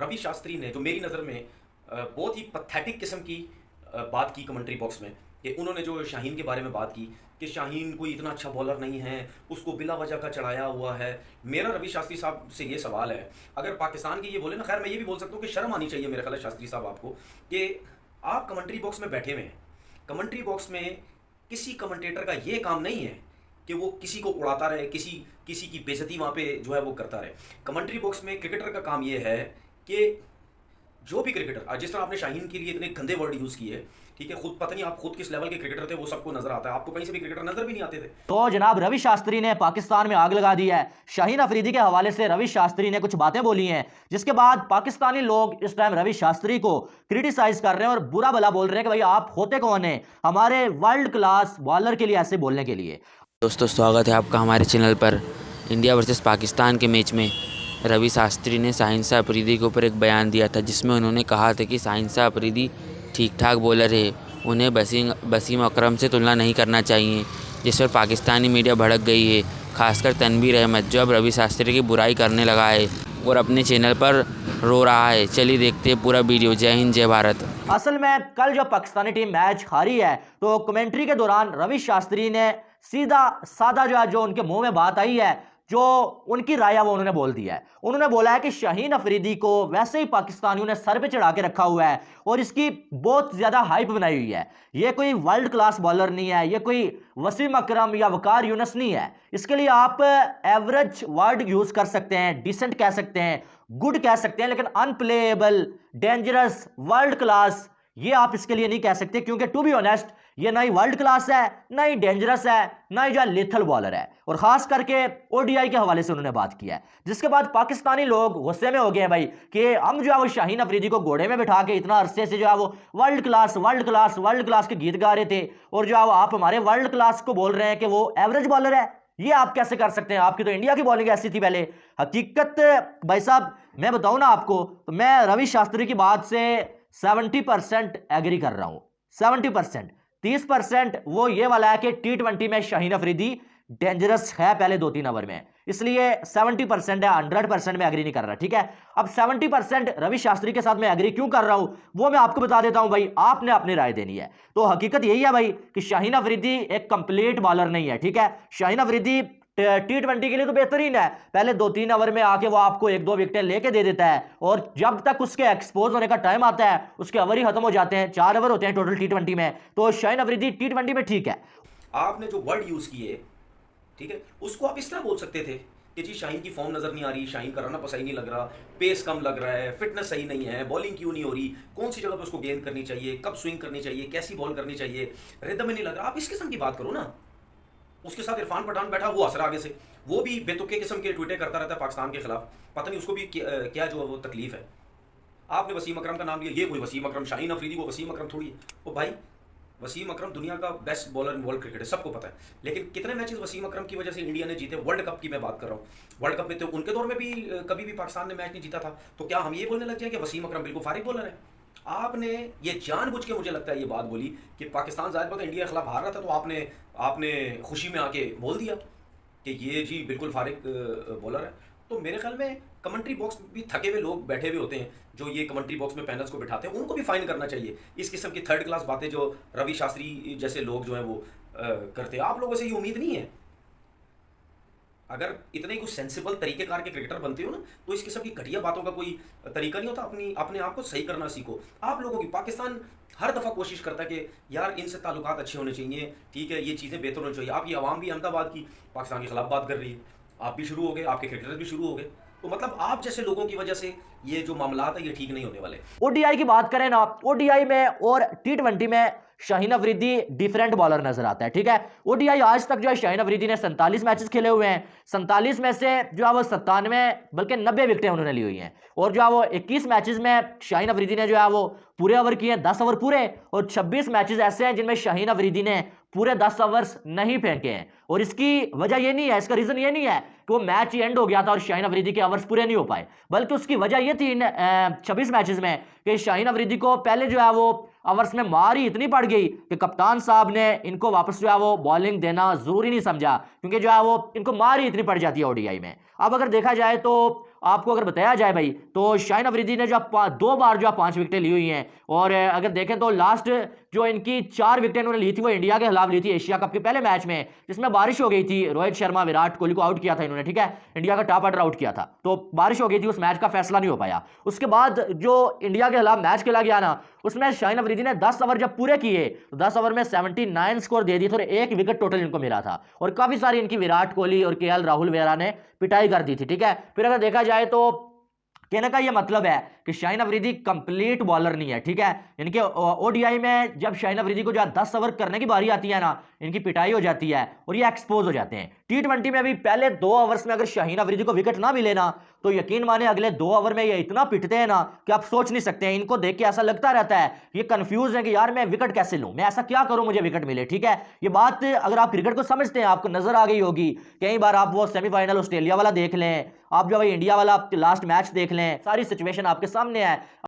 रवि शास्त्री ने जो मेरी नज़र में बहुत ही पथेटिक किस्म की बात की कमेंट्री बॉक्स में, कि उन्होंने जो शाहीन के बारे में बात की कि शाहीन कोई इतना अच्छा बॉलर नहीं है, उसको बिला वजह का चढ़ाया हुआ है। मेरा रवि शास्त्री साहब से ये सवाल है, अगर पाकिस्तान की ये बोले ना, खैर मैं ये भी बोल सकता हूँ कि शर्म आनी चाहिए मेरे ख्याल शास्त्री साहब आपको, कि आप कमेंट्री बॉक्स में बैठे हुए हैं। कमेंट्री बॉक्स में किसी कमेंटेटर का ये काम नहीं है कि वो किसी को उड़ाता रहे, किसी किसी की बेइज्जती वहाँ पे जो है वो करता रहे। कमेंट्री बॉक्स में क्रिकेटर का काम ये है कि जो भी क्रिकेटर, जिस तरह आपने शाहीन के लिए इतने गंदे वर्ड यूज़ किए, ठीक है, खुद पता नहीं आप खुद किस लेवल के क्रिकेटर थे, वो सबको नजर आता है, आपको कहीं से भी क्रिकेटर नजर भी नहीं आते थे। तो जनाब रवि शास्त्री ने पाकिस्तान में आग लगा दी है। शाहीन अफरीदी के हवाले से रवि शास्त्री ने कुछ बातें बोली हैं, जिसके बाद पाकिस्तानी लोग इस टाइम रवि शास्त्री को क्रिटिसाइज कर रहे हैं और बुरा भला बोल रहे हैं कि भाई आप होते कौन है हमारे वर्ल्ड क्लास बॉलर के लिए ऐसे बोलने के लिए। दोस्तों स्वागत है आपका हमारे चैनल पर। इंडिया वर्सेस पाकिस्तान के मैच में रवि शास्त्री ने शाहीन शाह अफरीदी के ऊपर एक बयान दिया था, जिसमें उन्होंने कहा था कि शाहीन शाह अफरीदी ठीक ठाक बॉलर है, उन्हें वसीम अकरम से तुलना नहीं करना चाहिए, जिस पर पाकिस्तानी मीडिया भड़क गई है। खासकर तनवीर अहमद जो अब रवि शास्त्री की बुराई करने लगा है और अपने चैनल पर रो रहा है। चलिए देखते हैं पूरा वीडियो। जय हिंद जय भारत। असल में कल जब पाकिस्तानी टीम मैच हारी है तो कमेंट्री के दौरान रवि शास्त्री ने सीधा सादा जो उनके मुंह में बात आई है, जो उनकी राय है वो उन्होंने बोल दिया है। उन्होंने बोला है कि शाहीन अफरीदी को वैसे ही पाकिस्तानियों ने सर पे चढ़ा के रखा हुआ है और इसकी बहुत ज्यादा हाइप बनाई हुई है। ये कोई वर्ल्ड क्लास बॉलर नहीं है, ये कोई वसीम अकरम या वकार यूनुस नहीं है। इसके लिए आप एवरेज वर्ड यूज कर सकते हैं, डिसेंट कह सकते हैं, गुड कह सकते हैं, लेकिन अनप्लेएबल, डेंजरस, वर्ल्ड क्लास ये आप इसके लिए नहीं कह सकते, क्योंकि टू बी ऑनेस्ट ये ना ही वर्ल्ड क्लास है, ना ही डेंजरस है, ना ही जो लेथल बॉलर है। और खास करके ओडीआई के हवाले से उन्होंने बात किया है, जिसके बाद पाकिस्तानी लोग गुस्से में हो गए हैं भाई कि हम जो है वो शाहीन अफरीदी को घोड़े में बिठा के इतना अरसे से जो है वो world class world class world class के गीत गा रहे थे, और जो है वो आप हमारे वर्ल्ड क्लास को बोल रहे हैं कि वो एवरेज बॉलर है। ये आप कैसे कर सकते हैं? आपकी तो इंडिया की बॉलिंग ऐसी थी पहले। हकीकत भाई साहब मैं बताऊं ना आपको, तो मैं रवि शास्त्री की बात से 70% एग्री कर रहा हूं। 70%, 30% वो ये वाला है कि T20 में शाहीन अफरीदी डेंजरस है पहले 2-3 ओवर में, इसलिए 70% है, 100% में एग्री नहीं कर रहा। ठीक है, अब 70% रवि शास्त्री के साथ मैं एग्री क्यों कर रहा हूं वो मैं आपको बता देता हूं भाई, आपने अपनी राय देनी है। तो हकीकत यही है भाई कि शाहीन अफरीदी एक कंप्लीट बॉलर नहीं है। ठीक है, शाहीन अफरीदी T20 के लिए तो बेहतरीन है, पहले 2-3 ओवर में आके वो आपको 1-2 विकेटें लेके दे देता है, और जब तक उसके एक्सपोज होने का टाइम आता है उसके ओवर ही खत्म हो जाते हैं। 4 ओवर होते हैं टोटल T20 में, तो शाहीन अफरीदी T20 में ठीक है। आपने जो वर्ड यूज किए, ठीक है, उसको आप इस तरह बोल सकते थे कि जी शाहीन की फॉर्म नजर नहीं आ रही, शाहीन का रनअप सही नहीं लग रहा, पेस कम लग रहा है, फिटनेस सही नहीं है, बॉलिंग क्यों नहीं हो रही, कौन सी जगह पे उसको गेंद करनी चाहिए, कब स्विंग करनी चाहिए, कैसी बॉल करनी चाहिए, रिदम में नहीं लग रहा। आप इस किस्म की बात करो ना। उसके साथ इरफान पठान बैठा, वो हंस रहा आगे से, वो भी बेतुके किस्म के ट्वीटें करता रहता है पाकिस्तान के खिलाफ, पता नहीं उसको भी क्या जो है वो तकलीफ है। आपने वसीम अकरम का नाम लिया, ये कोई वसीम अकरम, शाहीन अफरीदी को वसीम अकरम थोड़ी है। ओ भाई, वसीम अकरम दुनिया का best bowler in world cricket है, सबको पता है, लेकिन कितने मैचेस वसीम अकरम की वजह से इंडिया ने जीते? वर्ल्ड कप की मैं बात कर रहा हूँ। वर्ल्ड कप में तो उनके दौर में भी कभी भी पाकिस्तान ने मैच नहीं जीता था। तो क्या हम ये बोलने लग जाए कि वसीम अकरम बिल्कुल फारिग बॉलर है? आपने ये जानबूझ के मुझे लगता है ये बात बोली कि पाकिस्तान जाहिर बात है इंडिया के खिलाफ हार रहा था, तो आपने आपने खुशी में आके बोल दिया कि ये जी बिल्कुल फारिग बॉलर है। तो मेरे ख्याल में कमेंट्री बॉक्स भी थके हुए लोग बैठे हुए होते हैं, जो ये कमेंट्री बॉक्स में पैनल्स को बिठाते हैं, उनको भी फाइन करना चाहिए। इस किस्म की थर्ड क्लास बातें जो रवि शास्त्री जैसे लोग जो हैं वो करते हैं, आप लोगों से ये उम्मीद नहीं है। अगर इतने कुछ सेंसिबल तरीकेकार के क्रिकेटर बनते हो ना, तो इस किस्म की घटिया बातों का कोई तरीका नहीं होता। अपने आप को सही करना सीखो। आप लोगों की पाकिस्तान हर दफ़ा कोशिश करता है कि यार इनसे ताल्लुकात अच्छे होने चाहिए, ठीक है, ये चीज़ें बेहतर होनी चाहिए। आपकी आवाम भी अहमदाबाद की पाकिस्तान के खिलाफ बात कर रही है, आप भी शुरू हो गए, आपके क्रिकेटर भी शुरू हो गए। तो मतलब आप जैसे लोगों की वजह से ये जो मामलात है ये ठीक नहीं होने वाले। ओडीआई की बात करें ना, ओडीआई में और T20 में शाहीन अफरीदी डिफरेंट बॉलर नजर आता है। ठीक है, ओडीआई आज तक जो है शाहीन अफरीदी ने 47 मैचेस खेले हुए हैं, 47 में से जो है वो 97 बल्कि 90 विकेटें उन्होंने ली हुई हैं, और जो है वो 21 मैचेस में शाहीन अफरीदी ने जो है वो पूरे ओवर किए, 10 ओवर पूरे, और 26 मैचेस ऐसे हैं जिनमें शाहीन अफरीदी ने पूरे 10 ओवर्स नहीं फेंके हैं। और इसकी वजह ये नहीं है, इसका रीजन ये नहीं है कि वो मैच ही एंड हो गया था और शाहीन अफरीदी के ओवर्स पूरे नहीं हो पाए, बल्कि उसकी वजह ये थी 26 मैचेस में कि शाहीन अफरीदी को पहले जो है वो ओवर्स में मार ही इतनी पड़ गई कि कप्तान साहब ने इनको वापस जो है वो बॉलिंग देना जरूरी नहीं समझा, क्योंकि जो है वो इनको मार ही इतनी पड़ जाती है ओडीआई में। अब अगर देखा जाए तो आपको अगर बताया जाए भाई, तो शाहीन अफरीदी ने जो 2 बार जो 5 विकेटें ली हुई हैं, और अगर देखें तो लास्ट जो इनकी 4 विकेटें उन्होंने ली थी वो इंडिया के खिलाफ ली थी एशिया कप के पहले मैच में, जिसमें बारिश हो गई थी। रोहित शर्मा विराट कोहली को आउट किया था इन्होंने, ठीक है, इंडिया का टॉप ऑर्डर आउट किया था, तो बारिश हो गई थी, उस मैच का फैसला नहीं हो पाया। उसके बाद जो इंडिया के खिलाफ मैच खेला गया ना, उसमें शाहीन अफरीदी ने 10 ओवर जब पूरे किए तो 10 ओवर में 79 स्कोर दे दिए थे और 1 विकेट टोटल इनको मिला था, और काफी सारी इनकी विराट कोहली और केएल राहुल वगैरह ने पिटाई कर दी थी, ठीक है। फिर अगर देखा जाए तो कहने का यह मतलब है कि शाहीन अफरीदी कंप्लीट बॉलर नहीं है, ठीक है। इनके ओडीआई में जब शाहीन अफरीदी को जो 10 ओवर करने की बारी आती है ना, इनकी पिटाई हो जाती है और ये एक्सपोज हो जाते हैं। टी20 में भी पहले 2 ओवर्स में अगर शाहीन अफरीदी को विकेट ना मिले ना, तो यकीन माने अगले 2 ओवर में ये इतना पिटते हैं ना कि आप सोच नहीं सकते हैं। इनको देख के ऐसा लगता रहता है, ये कंफ्यूज है कि यार मैं विकेट कैसे लूं, मैं ऐसा क्या करूं मुझे विकेट मिले, ठीक है। ये बात अगर आप क्रिकेट को समझते हैं आपको नजर आ गई होगी। कई बार आप वो सेमीफाइनल ऑस्ट्रेलिया वाला देख लें, आप जो भाई इंडिया वाला लास्ट मैच देख लें, सारी सिचुएशन आपके सामने है।